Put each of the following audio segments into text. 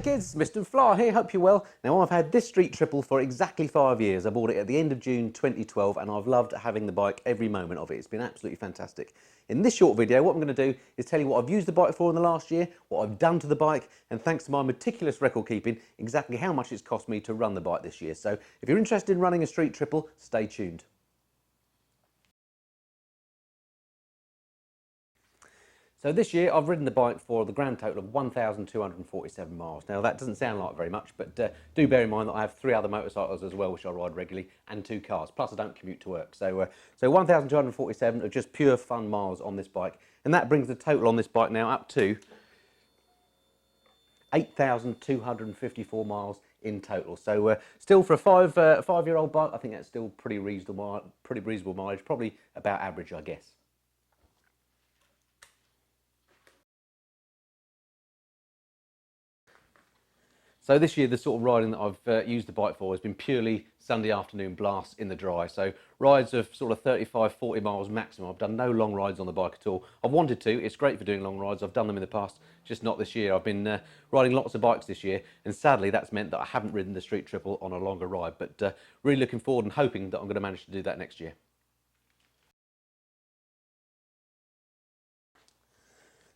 kids, Mr. Fly here, hope you're well. Now I've had this street triple for exactly 5 years. I bought it at the end of June 2012 and I've loved having the bike every moment of it. It's been absolutely fantastic. In this short video, what I'm going to do is tell you what I've used the bike for in the last year, what I've done to the bike, and thanks to my meticulous record keeping, exactly how much it's cost me to run the bike this year. So if you're interested in running a street triple, stay tuned. So this year I've ridden the bike for the grand total of 1,247 miles. Now that doesn't sound like very much, but do bear in mind that I have 3 other motorcycles as well which I ride regularly and 2 cars, plus I don't commute to work. So 1,247 are just pure fun miles on this bike, and that brings the total on this bike now up to 8,254 miles in total. So still for a five-year-old bike, I think that's still pretty reasonable mileage, probably about average, I guess. So this year, the sort of riding that I've used the bike for has been purely Sunday afternoon blasts in the dry. So rides of sort of 35, 40 miles maximum. I've done no long rides on the bike at all. I've wanted to. It's great for doing long rides. I've done them in the past, just not this year. I've been riding lots of bikes this year, and sadly that's meant that I haven't ridden the street triple on a longer ride. But really looking forward and hoping that I'm going to manage to do that next year.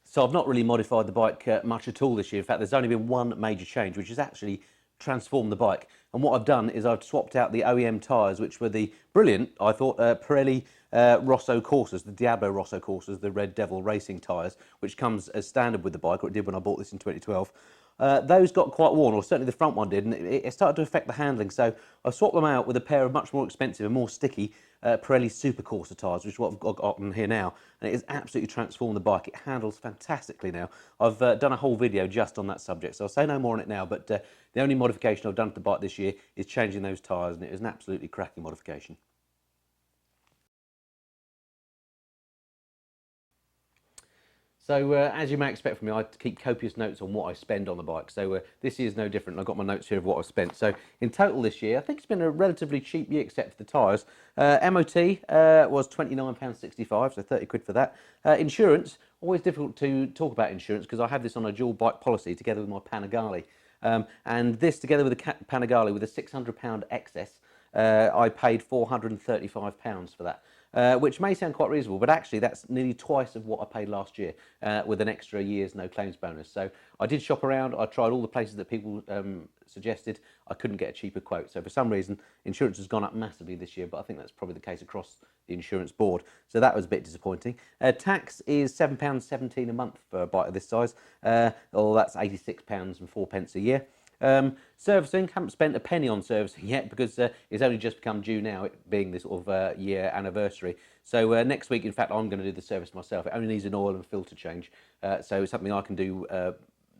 So I've not really modified the bike much at all this year. In fact, there's only been one major change, which has actually transformed the bike. And what I've done is I've swapped out the OEM tyres, which were the brilliant, I thought, Pirelli Rosso Corsas, the Diablo Rosso Corsas, the Red Devil racing tyres, which comes as standard with the bike, or it did when I bought this in 2012. Those got quite worn, or certainly the front one did, and it started to affect the handling. So I swapped them out with a pair of much more expensive and more sticky Pirelli Super Corsa tyres, which is what I've got on here now, and it has absolutely transformed the bike. It handles fantastically now. I've done a whole video just on that subject, so I'll say no more on it now, but the only modification I've done to the bike this year is changing those tyres, and it is an absolutely cracking modification. So as you may expect from me, I keep copious notes on what I spend on the bike. So this year's no different. I've got my notes here of what I've spent. So in total this year, I think it's been a relatively cheap year except for the tyres. MOT was £29.65, so 30 quid for that. Insurance, always difficult to talk about insurance because I have this on a dual bike policy together with my Panigale. And this together with the Panigale with a £600 excess, I paid £435 for that. Which may sound quite reasonable, but actually that's nearly twice of what I paid last year with an extra year's no claims bonus. So I did shop around, I tried all the places that people suggested. I couldn't get a cheaper quote. So for some reason, insurance has gone up massively this year, but I think that's probably the case across the insurance board. So that was a bit disappointing. Tax is £7.17 a month for a bike of this size, or that's £86.04 a year. Servicing, haven't spent a penny on servicing yet because it's only just become due now, it being this sort of year anniversary. So next week, in fact, I'm going to do the service myself. It only needs an oil and filter change, so it's something I can do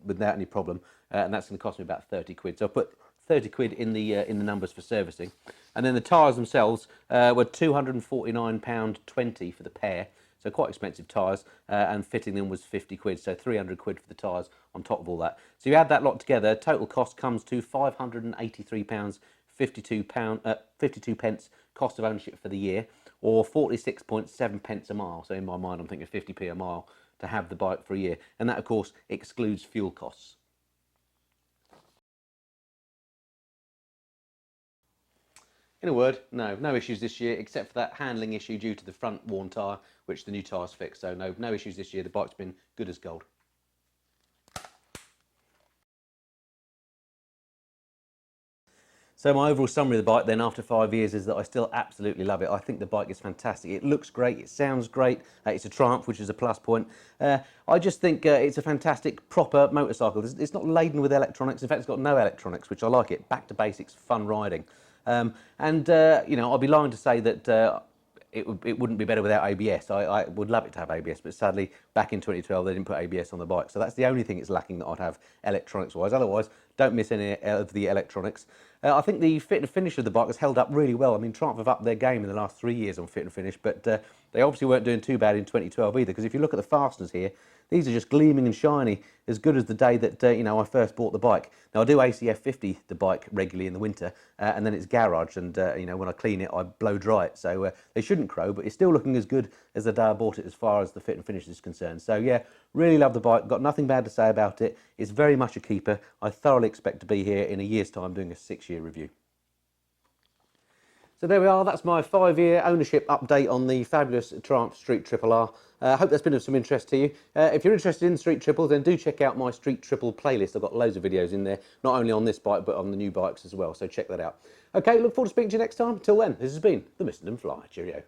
without any problem, and that's going to cost me about 30 quid. So I put 30 quid in the numbers for servicing, and then the tyres themselves were £249.20 for the pair. So quite expensive tyres, and fitting them was 50 quid, so 300 quid for the tyres on top of all that. So you add that lot together, total cost comes to £583.52 pence cost of ownership for the year, or 46.7 pence a mile. So in my mind, I'm thinking 50p a mile to have the bike for a year. And that, of course, excludes fuel costs. In a word, no issues this year, except for that handling issue due to the front worn tyre, which the new tyres fixed. So no issues this year. The bike's been good as gold. So my overall summary of the bike then after 5 years is that I still absolutely love it. I think the bike is fantastic. It looks great, it sounds great, it's a Triumph, which is a plus point. I just think it's a fantastic, proper motorcycle. It's not laden with electronics. In fact, it's got no electronics, which I like it. Back to basics, fun riding. You know, I'd be lying to say that it wouldn't be better without ABS. I would love it to have ABS, but sadly, back in 2012, they didn't put ABS on the bike. So that's the only thing it's lacking that I'd have electronics-wise. Otherwise, don't miss any of the electronics. I think the fit and finish of the bike has held up really well. I mean, Triumph have upped their game in the last 3 years on fit and finish, but they obviously weren't doing too bad in 2012 either, because if you look at the fasteners here, these are just gleaming and shiny, as good as the day that you know, I first bought the bike. Now I do ACF 50 the bike regularly in the winter, and then it's garage, and you know, when I clean it, I blow dry it. So they shouldn't crow, but it's still looking as good as the day I bought it as far as the fit and finish is concerned. So yeah, really love the bike. Got nothing bad to say about it. It's very much a keeper. I thoroughly expect to be here in a year's time doing a 6-year review. So there we are, that's my 5-year ownership update on the fabulous Triumph Street Triple R. I hope that's been of some interest to you. If you're interested in Street Triples, then do check out my Street Triple playlist. I've got loads of videos in there, not only on this bike, but on the new bikes as well, so check that out. Okay, look forward to speaking to you next time. Till then, this has been the Mr. Fly. Cheerio.